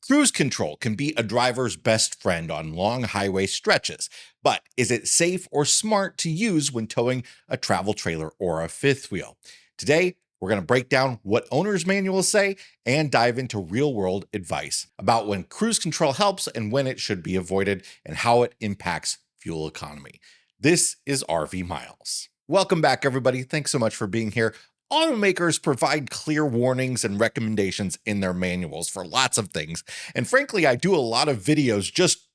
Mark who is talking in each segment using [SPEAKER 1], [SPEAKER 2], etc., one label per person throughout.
[SPEAKER 1] Cruise control can be a driver's best friend on long highway stretches, but is it safe or smart to use when towing a travel trailer or a fifth wheel? Today, we're going to break down what owner's manuals say and dive into real-world advice about when cruise control helps and when it should be avoided and how it impacts fuel economy. This is RV Miles. Welcome back, everybody. Thanks so much for being here. Automakers provide clear warnings and recommendations in their manuals for lots of things. And frankly, I do a lot of videos just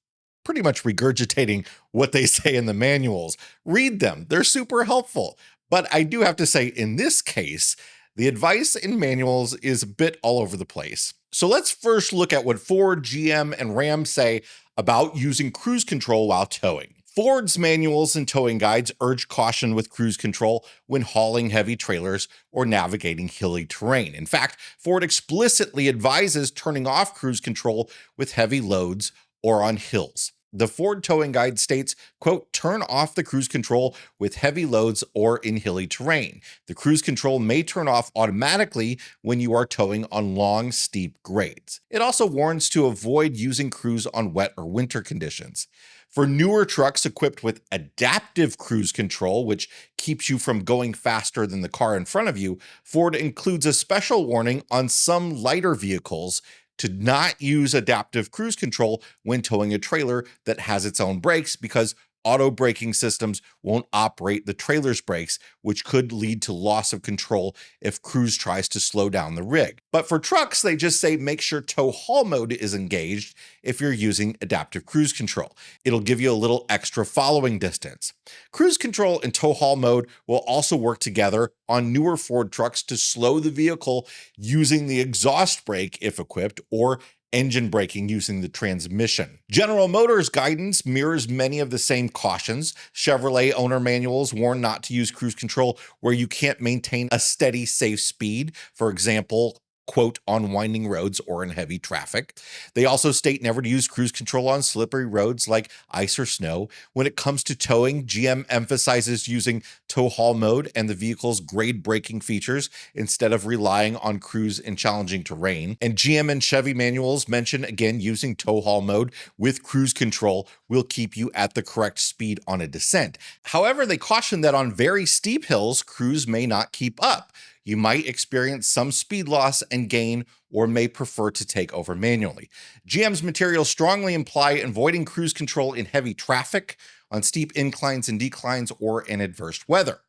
[SPEAKER 1] pretty much regurgitating what they say in the manuals. Read them. They're super helpful. But I do have to say, in this case, the advice in manuals is a bit all over the place. So let's first look at what Ford, GM, and Ram say about using cruise control while towing. Ford's manuals and towing guides urge caution with cruise control when hauling heavy trailers or navigating hilly terrain. In fact, Ford explicitly advises turning off cruise control with heavy loads or on hills. The Ford towing guide states, quote, turn off the cruise control with heavy loads or in hilly terrain. The cruise control may turn off automatically when you are towing on long, steep grades. It also warns to avoid using cruise on wet or winter conditions. For newer trucks equipped with adaptive cruise control, which keeps you from going faster than the car in front of you, Ford includes a special warning on some lighter vehicles to not use adaptive cruise control when towing a trailer that has its own brakes, because auto braking systems won't operate the trailer's brakes, which could lead to loss of control if cruise tries to slow down the rig. But for trucks, they just say make sure tow haul mode is engaged if you're using adaptive cruise control. It'll give you a little extra following distance. Cruise control and tow haul mode will also work together on newer Ford trucks to slow the vehicle using the exhaust brake if equipped, or engine braking using the transmission. General Motors guidance mirrors many of the same cautions. Chevrolet owner manuals warn not to use cruise control where you can't maintain a steady, safe speed. For example, quote, on winding roads or in heavy traffic. They also state never to use cruise control on slippery roads like ice or snow. When it comes to towing, GM emphasizes using tow haul mode and the vehicle's grade braking features instead of relying on cruise in challenging terrain. And GM and Chevy manuals mention again using tow haul mode with cruise control will keep you at the correct speed on a descent. However, they caution that on very steep hills, cruise may not keep up. You might experience some speed loss and gain, or may prefer to take over manually. GM's materials strongly imply avoiding cruise control in heavy traffic, on steep inclines and declines, or in adverse weather.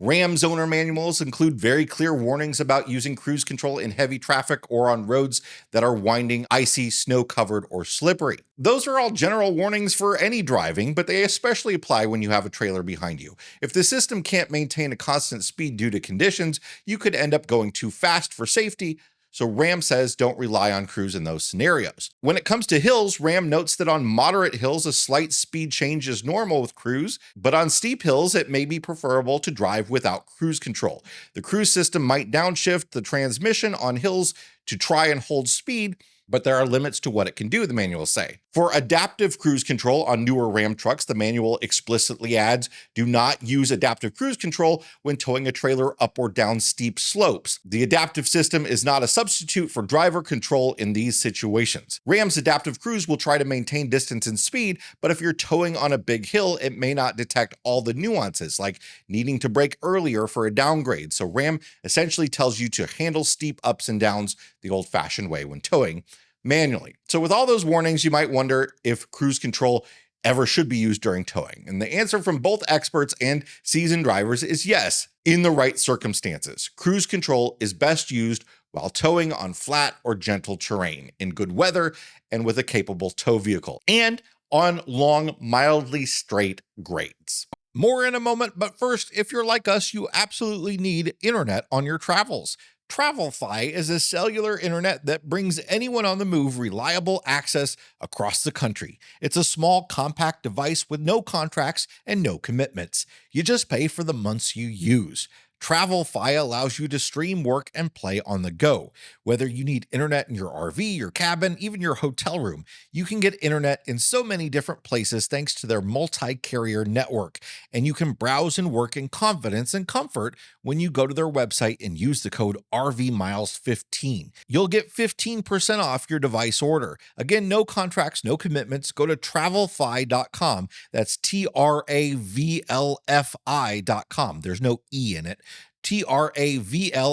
[SPEAKER 1] Ram's owner manuals include very clear warnings about using cruise control in heavy traffic or on roads that are winding, icy, snow-covered, or slippery. Those are all general warnings for any driving, but they especially apply when you have a trailer behind you. If the system can't maintain a constant speed due to conditions, you could end up going too fast for safety. So Ram says don't rely on cruise in those scenarios. When it comes to hills, Ram notes that on moderate hills, a slight speed change is normal with cruise, but on steep hills, it may be preferable to drive without cruise control. The cruise system might downshift the transmission on hills to try and hold speed, but there are limits to what it can do, the manuals say. For adaptive cruise control on newer Ram trucks, the manual explicitly adds, do not use adaptive cruise control when towing a trailer up or down steep slopes. The adaptive system is not a substitute for driver control in these situations. Ram's adaptive cruise will try to maintain distance and speed, but if you're towing on a big hill, it may not detect all the nuances, like needing to brake earlier for a downgrade. So Ram essentially tells you to handle steep ups and downs the old-fashioned way when towing manually. So with all those warnings, you might wonder if cruise control ever should be used during towing. And the answer from both experts and seasoned drivers is yes, in the right circumstances. Cruise control is best used while towing on flat or gentle terrain, in good weather, and with a capable tow vehicle, and on long, mildly straight grades. More in a moment, but first, if you're like us, you absolutely need internet on your travels. TravelFi is a cellular internet that brings anyone on the move reliable access across the country. It's a small, compact device with no contracts and no commitments. You just pay for the months you use. Travelfi allows you to stream, work, and play on the go. Whether you need internet in your RV, your cabin, even your hotel room, you can get internet in so many different places thanks to their multi-carrier network. And you can browse and work in confidence and comfort when you go to their website and use the code RVMiles15. You'll get 15% off your device order. Again, no contracts, no commitments. Go to travelfi.com. That's TRAVLFI.com. There's no E in it. TRAVLFI.com,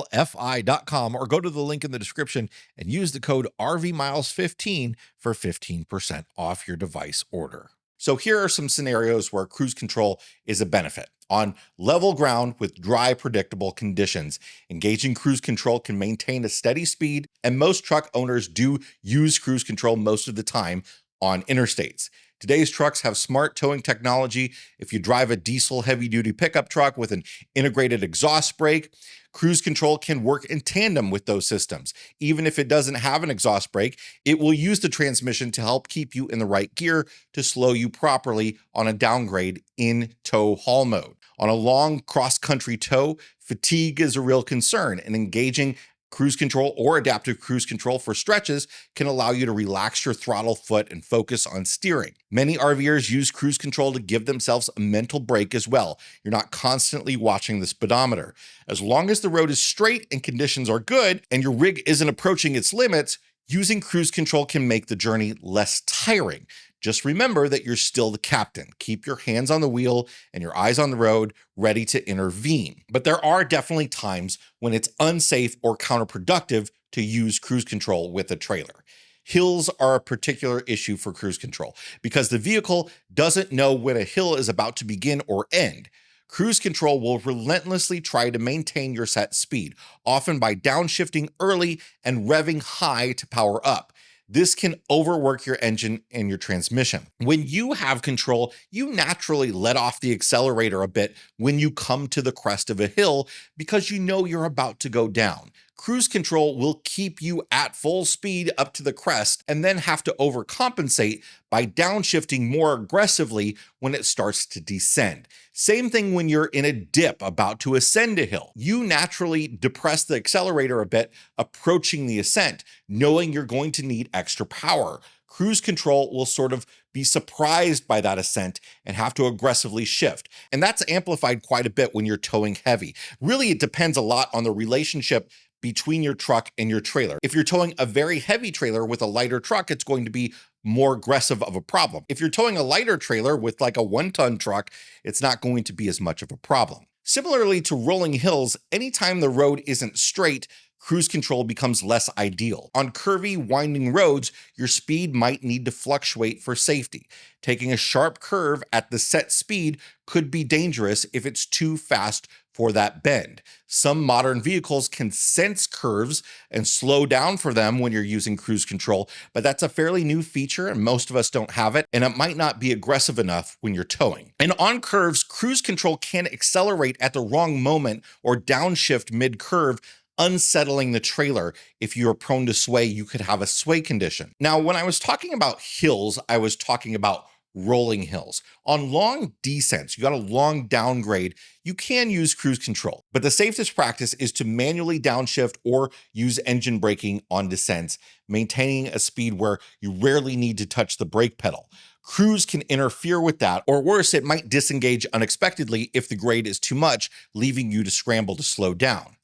[SPEAKER 1] or go to the link in the description and use the code RVMiles15 for 15% off your device order. So here are some scenarios where cruise control is a benefit. On level ground with dry, predictable conditions, engaging cruise control can maintain a steady speed, and most truck owners do use cruise control most of the time on interstates. Today's trucks have smart towing technology. If you drive a diesel heavy-duty pickup truck with an integrated exhaust brake, cruise control can work in tandem with those systems. Even if it doesn't have an exhaust brake, it will use the transmission to help keep you in the right gear to slow you properly on a downgrade in tow haul mode. On a long cross-country tow, fatigue is a real concern, and engaging cruise control or adaptive cruise control for stretches can allow you to relax your throttle foot and focus on steering. Many RVers use cruise control to give themselves a mental break as well. You're not constantly watching the speedometer. As long as the road is straight and conditions are good and your rig isn't approaching its limits, using cruise control can make the journey less tiring. Just remember that you're still the captain. Keep your hands on the wheel and your eyes on the road, ready to intervene. But there are definitely times when it's unsafe or counterproductive to use cruise control with a trailer. Hills are a particular issue for cruise control because the vehicle doesn't know when a hill is about to begin or end. Cruise control will relentlessly try to maintain your set speed, often by downshifting early and revving high to power up. This can overwork your engine and your transmission. When you have control, you naturally let off the accelerator a bit when you come to the crest of a hill because you know you're about to go down. Cruise control will keep you at full speed up to the crest and then have to overcompensate by downshifting more aggressively when it starts to descend. Same thing when you're in a dip about to ascend a hill. You naturally depress the accelerator a bit approaching the ascent, knowing you're going to need extra power. Cruise control will sort of be surprised by that ascent and have to aggressively shift. And that's amplified quite a bit when you're towing heavy. Really, it depends a lot on the relationship between your truck and your trailer. If you're towing a very heavy trailer with a lighter truck, it's going to be more aggressive of a problem. If you're towing a lighter trailer with like a 1-ton truck, it's not going to be as much of a problem. Similarly to rolling hills, anytime the road isn't straight, cruise control becomes less ideal. On curvy, winding roads, your speed might need to fluctuate for safety. Taking a sharp curve at the set speed could be dangerous if it's too fast for that bend. Some modern vehicles can sense curves and slow down for them when you're using cruise control, but that's a fairly new feature and most of us don't have it, and it might not be aggressive enough when you're towing. And on curves, cruise control can accelerate at the wrong moment or downshift mid-curve, unsettling the trailer. If you're prone to sway, you could have a sway condition. Now, when I was talking about hills, I was talking about rolling hills. On long descents, you got a long downgrade, you can use cruise control, but the safest practice is to manually downshift or use engine braking on descents, maintaining a speed where you rarely need to touch the brake pedal. Cruise can interfere with that, or worse, it might disengage unexpectedly if the grade is too much, leaving you to scramble to slow down.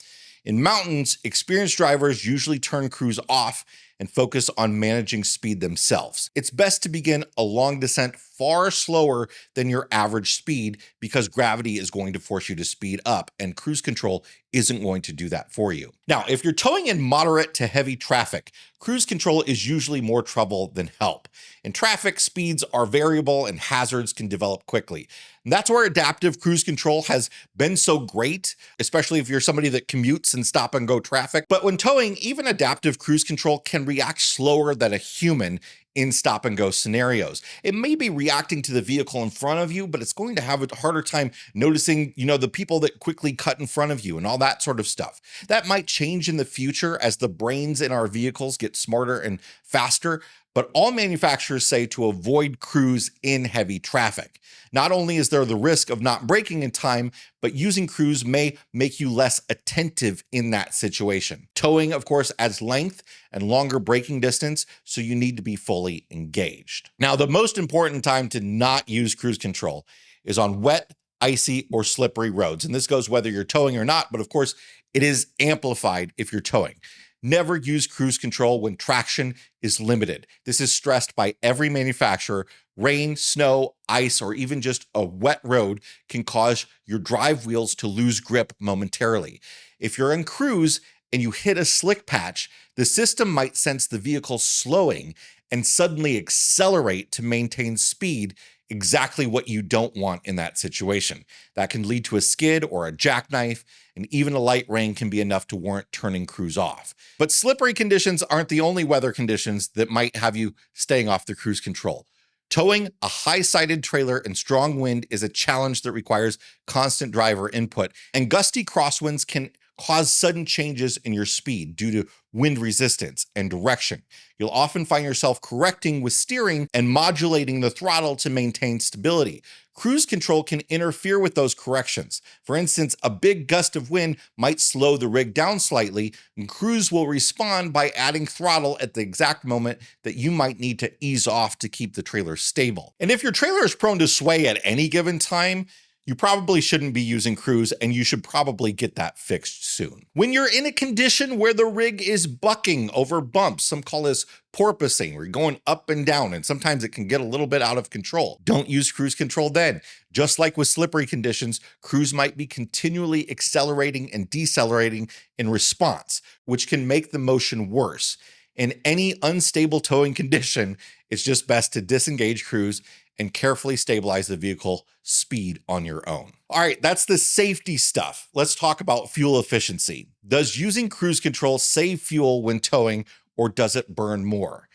[SPEAKER 1] In mountains, experienced drivers usually turn cruise off and focus on managing speed themselves. It's best to begin a long descent far slower than your average speed because gravity is going to force you to speed up and cruise control isn't going to do that for you. Now, if you're towing in moderate to heavy traffic, cruise control is usually more trouble than help. In traffic, speeds are variable and hazards can develop quickly. And that's where adaptive cruise control has been so great, especially if you're somebody that commutes and stop and go traffic. But when towing, even adaptive cruise control can react slower than a human in stop and go scenarios. It may be reacting to the vehicle in front of you, but it's going to have a harder time noticing, the people that quickly cut in front of you and all that sort of stuff. That might change in the future as the brains in our vehicles get smarter and faster, but all manufacturers say to avoid cruise in heavy traffic. Not only is there the risk of not braking in time, but using cruise may make you less attentive in that situation. Towing, of course, adds length and longer braking distance, so you need to be fully engaged. Now, the most important time to not use cruise control is on wet, icy, or slippery roads. And this goes whether you're towing or not, but of course, it is amplified if you're towing. Never use cruise control when traction is limited. This is stressed by every manufacturer. Rain, snow, ice, or even just a wet road can cause your drive wheels to lose grip momentarily. If you're in cruise and you hit a slick patch, the system might sense the vehicle slowing and suddenly accelerate to maintain speed, exactly what you don't want in that situation. That can lead to a skid or a jackknife, and even a light rain can be enough to warrant turning cruise off. But slippery conditions aren't the only weather conditions that might have you staying off the cruise control. Towing a high-sided trailer in strong wind is a challenge that requires constant driver input, and gusty crosswinds can cause sudden changes in your speed due to wind resistance and direction. You'll often find yourself correcting with steering and modulating the throttle to maintain stability. Cruise control can interfere with those corrections. For instance, a big gust of wind might slow the rig down slightly, and cruise will respond by adding throttle at the exact moment that you might need to ease off to keep the trailer stable. And if your trailer is prone to sway at any given time, you probably shouldn't be using cruise, and you should probably get that fixed soon. When you're in a condition where the rig is bucking over bumps, some call this porpoising, where you're going up and down, and sometimes it can get a little bit out of control. Don't use cruise control then. Just like with slippery conditions, cruise might be continually accelerating and decelerating in response, which can make the motion worse. In any unstable towing condition, it's just best to disengage cruise and carefully stabilize the vehicle speed on your own. All right, that's the safety stuff. Let's talk about fuel efficiency. Does using cruise control save fuel when towing, or does it burn more?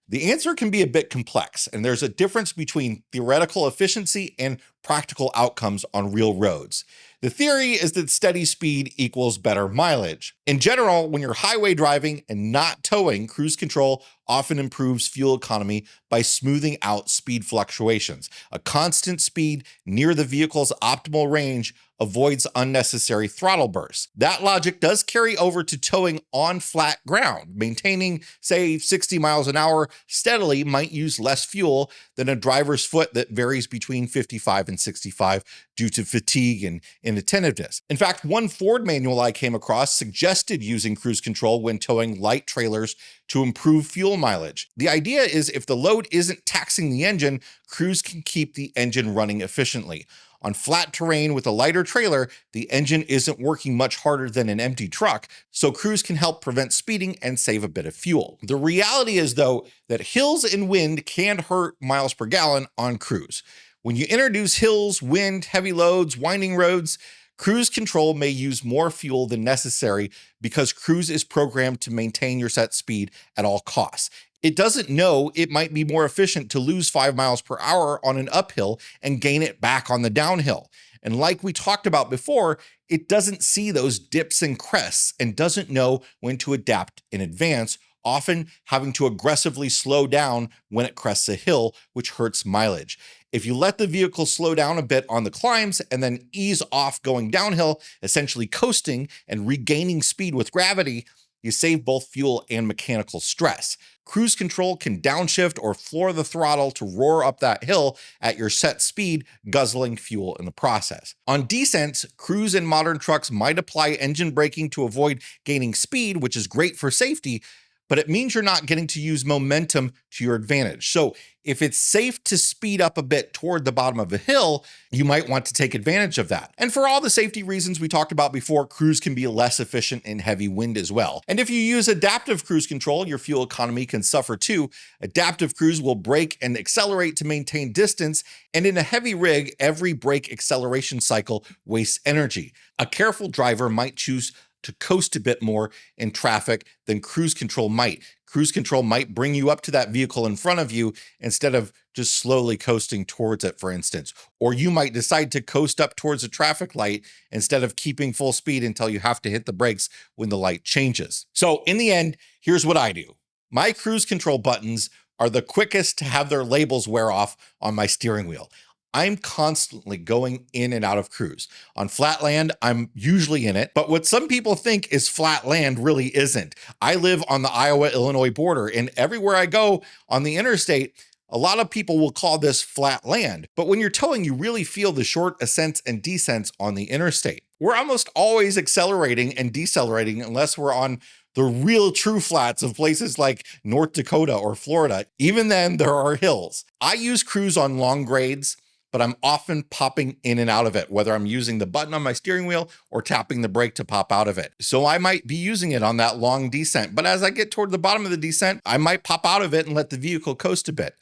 [SPEAKER 1] The answer can be a bit complex, and there's a difference between theoretical efficiency and practical outcomes on real roads. The theory is that steady speed equals better mileage. In general, when you're highway driving and not towing, cruise control often improves fuel economy by smoothing out speed fluctuations. A constant speed near the vehicle's optimal range avoids unnecessary throttle bursts. That logic does carry over to towing on flat ground. Maintaining, say, 60 miles an hour steadily might use less fuel than a driver's foot that varies between 55 and 65 due to fatigue and inattentiveness. In fact, one Ford manual I came across suggested using cruise control when towing light trailers to improve fuel mileage. The idea is if the load isn't taxing the engine, cruise can keep the engine running efficiently. On flat terrain with a lighter trailer, the engine isn't working much harder than an empty truck, so cruise can help prevent speeding and save a bit of fuel. The reality is, though, that hills and wind can hurt miles per gallon on cruise. When you introduce hills, wind, heavy loads, winding roads, cruise control may use more fuel than necessary because cruise is programmed to maintain your set speed at all costs. It doesn't know it might be more efficient to lose 5 miles per hour on an uphill and gain it back on the downhill. And like we talked about before, it doesn't see those dips and crests and doesn't know when to adapt in advance, often having to aggressively slow down when it crests a hill, which hurts mileage. If you let the vehicle slow down a bit on the climbs and then ease off going downhill, essentially coasting and regaining speed with gravity, you save both fuel and mechanical stress. Cruise control can downshift or floor the throttle to roar up that hill at your set speed, guzzling fuel in the process. On descents, cruise and modern trucks might apply engine braking to avoid gaining speed, which is great for safety, but it means you're not getting to use momentum to your advantage. So if it's safe to speed up a bit toward the bottom of a hill, you might want to take advantage of that. And for all the safety reasons we talked about before, cruise can be less efficient in heavy wind as well. And if you use adaptive cruise control, your fuel economy can suffer too. Adaptive cruise will brake and accelerate to maintain distance, and in a heavy rig, every brake acceleration cycle wastes energy. A careful driver might choose to coast a bit more in traffic than cruise control might. Cruise control might bring you up to that vehicle in front of you instead of just slowly coasting towards it, for instance. Or you might decide to coast up towards a traffic light instead of keeping full speed until you have to hit the brakes when the light changes. So in the end, here's what I do. My cruise control buttons are the quickest to have their labels wear off on my steering wheel. I'm constantly going in and out of cruise. On flat land, I'm usually in it, but what some people think is flat land really isn't. I live on the Iowa-Illinois border, and everywhere I go on the interstate, a lot of people will call this flat land. But when you're towing, you really feel the short ascents and descents on the interstate. We're almost always accelerating and decelerating unless we're on the real true flats of places like North Dakota or Florida. Even then, there are hills. I use cruise on long grades, but I'm often popping in and out of it, whether I'm using the button on my steering wheel or tapping the brake to pop out of it. So I might be using it on that long descent, but as I get toward the bottom of the descent, I might pop out of it and let the vehicle coast a bit.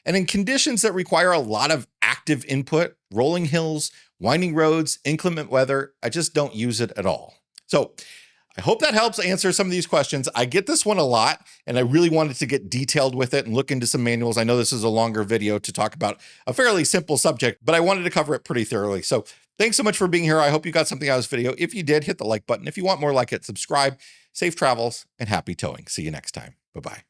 [SPEAKER 1] And in conditions that require a lot of active input, rolling hills, winding roads, inclement weather, I just don't use it at all. So I hope that helps answer some of these questions. I get this one a lot, and I really wanted to get detailed with it and look into some manuals. I know this is a longer video to talk about a fairly simple subject, but I wanted to cover it pretty thoroughly. So thanks so much for being here. I hope you got something out of this video. If you did, hit the like button. If you want more like it, subscribe. Safe travels and happy towing. See you next time. Bye-bye.